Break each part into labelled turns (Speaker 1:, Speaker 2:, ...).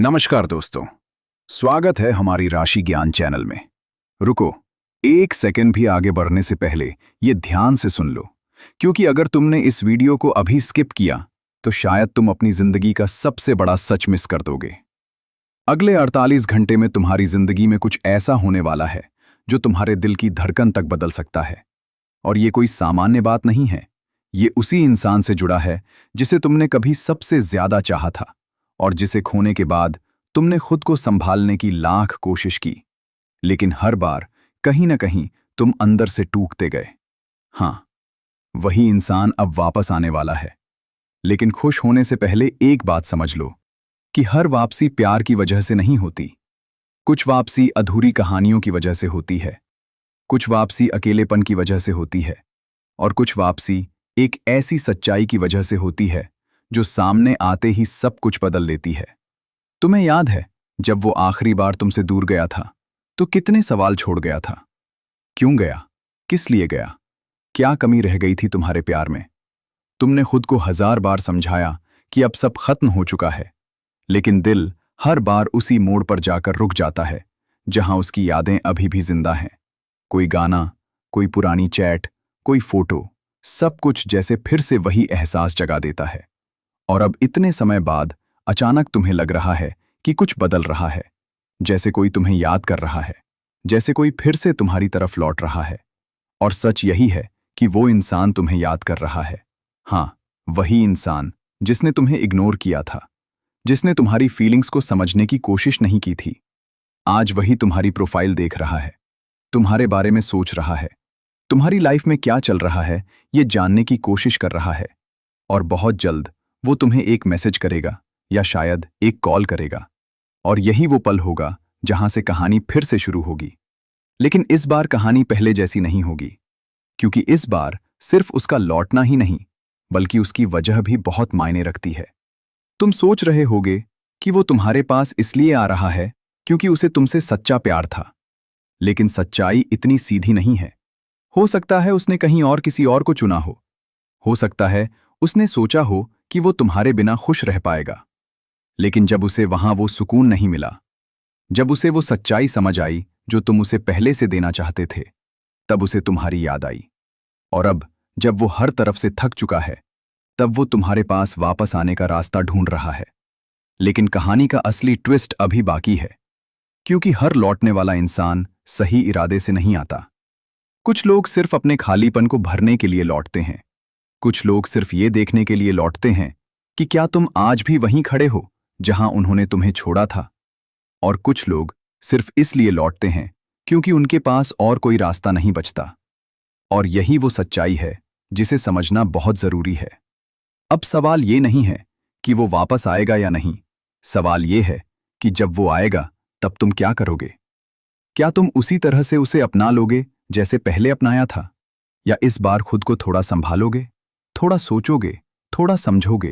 Speaker 1: नमस्कार दोस्तों, स्वागत है हमारी राशि ज्ञान चैनल में। रुको, एक सेकंड भी आगे बढ़ने से पहले ये ध्यान से सुन लो, क्योंकि अगर तुमने इस वीडियो को अभी स्किप किया तो शायद तुम अपनी जिंदगी का सबसे बड़ा सच मिस कर दोगे। अगले 48 घंटे में तुम्हारी जिंदगी में कुछ ऐसा होने वाला है जो तुम्हारे दिल की धड़कन तक बदल सकता है। और ये कोई सामान्य बात नहीं है, ये उसी इंसान से जुड़ा है जिसे तुमने कभी सबसे ज्यादा चाहा था और जिसे खोने के बाद तुमने खुद को संभालने की लाख कोशिश की, लेकिन हर बार कहीं ना कहीं तुम अंदर से टूटते गए। हाँ, वही इंसान अब वापस आने वाला है। लेकिन खुश होने से पहले एक बात समझ लो कि हर वापसी प्यार की वजह से नहीं होती। कुछ वापसी अधूरी कहानियों की वजह से होती है, कुछ वापसी अकेलेपन की वजह से होती है, और कुछ वापसी एक ऐसी सच्चाई की वजह से होती है जो सामने आते ही सब कुछ बदल देती है। तुम्हें याद है जब वो आखिरी बार तुमसे दूर गया था तो कितने सवाल छोड़ गया था? क्यों गया? किस लिए गया? क्या कमी रह गई थी तुम्हारे प्यार में? तुमने खुद को 1000 बार समझाया कि अब सब खत्म हो चुका है, लेकिन दिल हर बार उसी मोड़ पर जाकर रुक जाता है जहां उसकी यादें अभी भी जिंदा हैं। कोई गाना, कोई पुरानी चैट, कोई फोटो, सब कुछ जैसे फिर से वही एहसास जगा देता है। और अब इतने समय बाद अचानक तुम्हें लग रहा है कि कुछ बदल रहा है, जैसे कोई तुम्हें याद कर रहा है, जैसे कोई फिर से तुम्हारी तरफ लौट रहा है। और सच यही है कि वो इंसान तुम्हें याद कर रहा है। हाँ, वही इंसान जिसने तुम्हें इग्नोर किया था, जिसने तुम्हारी फीलिंग्स को समझने की कोशिश नहीं की थी। आज वही तुम्हारी प्रोफाइल देख रहा है, तुम्हारे बारे में सोच रहा है, तुम्हारी लाइफ में क्या चल रहा है ये जानने की कोशिश कर रहा है। और बहुत जल्द वो तुम्हें एक मैसेज करेगा या शायद एक कॉल करेगा, और यही वो पल होगा जहां से कहानी फिर से शुरू होगी। लेकिन इस बार कहानी पहले जैसी नहीं होगी, क्योंकि इस बार सिर्फ उसका लौटना ही नहीं बल्कि उसकी वजह भी बहुत मायने रखती है। तुम सोच रहे होगे कि वो तुम्हारे पास इसलिए आ रहा है क्योंकि उसे तुमसे सच्चा प्यार था, लेकिन सच्चाई इतनी सीधी नहीं है। हो सकता है उसने कहीं और किसी और को चुना हो सकता है उसने सोचा हो कि वो तुम्हारे बिना खुश रह पाएगा, लेकिन जब उसे वहां वो सुकून नहीं मिला, जब उसे वो सच्चाई समझ आई जो तुम उसे पहले से देना चाहते थे, तब उसे तुम्हारी याद आई। और अब जब वो हर तरफ से थक चुका है, तब वो तुम्हारे पास वापस आने का रास्ता ढूंढ रहा है। लेकिन कहानी का असली ट्विस्ट अभी बाकी है, क्योंकि हर लौटने वाला इंसान सही इरादे से नहीं आता। कुछ लोग सिर्फ अपने खालीपन को भरने के लिए लौटते हैं, कुछ लोग सिर्फ ये देखने के लिए लौटते हैं कि क्या तुम आज भी वहीं खड़े हो जहां उन्होंने तुम्हें छोड़ा था, और कुछ लोग सिर्फ इसलिए लौटते हैं क्योंकि उनके पास और कोई रास्ता नहीं बचता। और यही वो सच्चाई है जिसे समझना बहुत जरूरी है। अब सवाल ये नहीं है कि वो वापस आएगा या नहीं, सवाल ये है कि जब वो आएगा तब तुम क्या करोगे? क्या तुम उसी तरह से उसे अपना लोगे जैसे पहले अपनाया था, या इस बार खुद को थोड़ा संभालोगे, थोड़ा सोचोगे, थोड़ा समझोगे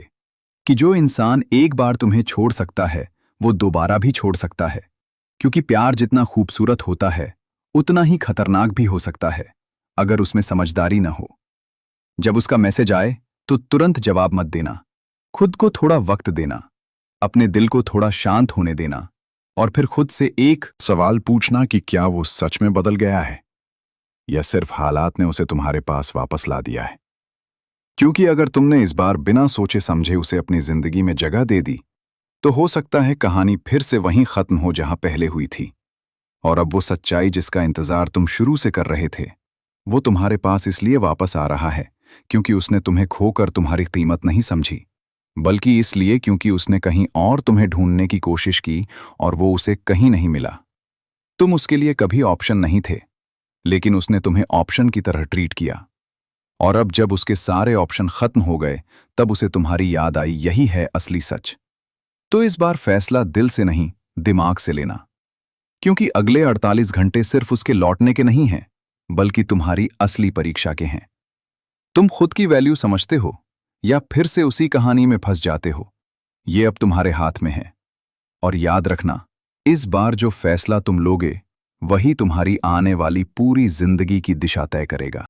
Speaker 1: कि जो इंसान एक बार तुम्हें छोड़ सकता है वो दोबारा भी छोड़ सकता है? क्योंकि प्यार जितना खूबसूरत होता है उतना ही खतरनाक भी हो सकता है अगर उसमें समझदारी न हो। जब उसका मैसेज आए तो तुरंत जवाब मत देना, खुद को थोड़ा वक्त देना, अपने दिल को थोड़ा शांत होने देना, और फिर खुद से एक
Speaker 2: सवाल पूछना कि क्या वो सच में बदल गया है या सिर्फ हालात ने उसे तुम्हारे पास वापस ला दिया है। क्योंकि अगर तुमने इस बार बिना सोचे समझे उसे अपनी जिंदगी में जगह दे दी तो हो सकता है कहानी फिर से वहीं खत्म हो जहां पहले हुई थी। और अब वो सच्चाई जिसका इंतजार तुम शुरू से कर रहे थे, वो तुम्हारे पास इसलिए वापस आ रहा है क्योंकि उसने तुम्हें खोकर तुम्हारी कीमत नहीं समझी, बल्कि इसलिए क्योंकि उसने कहीं और तुम्हें ढूंढने की कोशिश की और वो उसे कहीं नहीं मिला। तुम उसके लिए कभी ऑप्शन नहीं थे, लेकिन उसने तुम्हें ऑप्शन की तरह ट्रीट किया। और अब जब उसके सारे ऑप्शन खत्म हो गए तब उसे तुम्हारी याद आई। यही है असली सच। तो इस बार फैसला दिल से नहीं, दिमाग से लेना, क्योंकि अगले 48 घंटे सिर्फ उसके लौटने के नहीं हैं बल्कि तुम्हारी असली परीक्षा के हैं। तुम खुद की वैल्यू समझते हो या फिर से उसी कहानी में फंस जाते हो, ये अब तुम्हारे हाथ में है। और याद रखना, इस बार जो फैसला तुम लोगे वही तुम्हारी आने वाली पूरी जिंदगी की दिशा तय करेगा।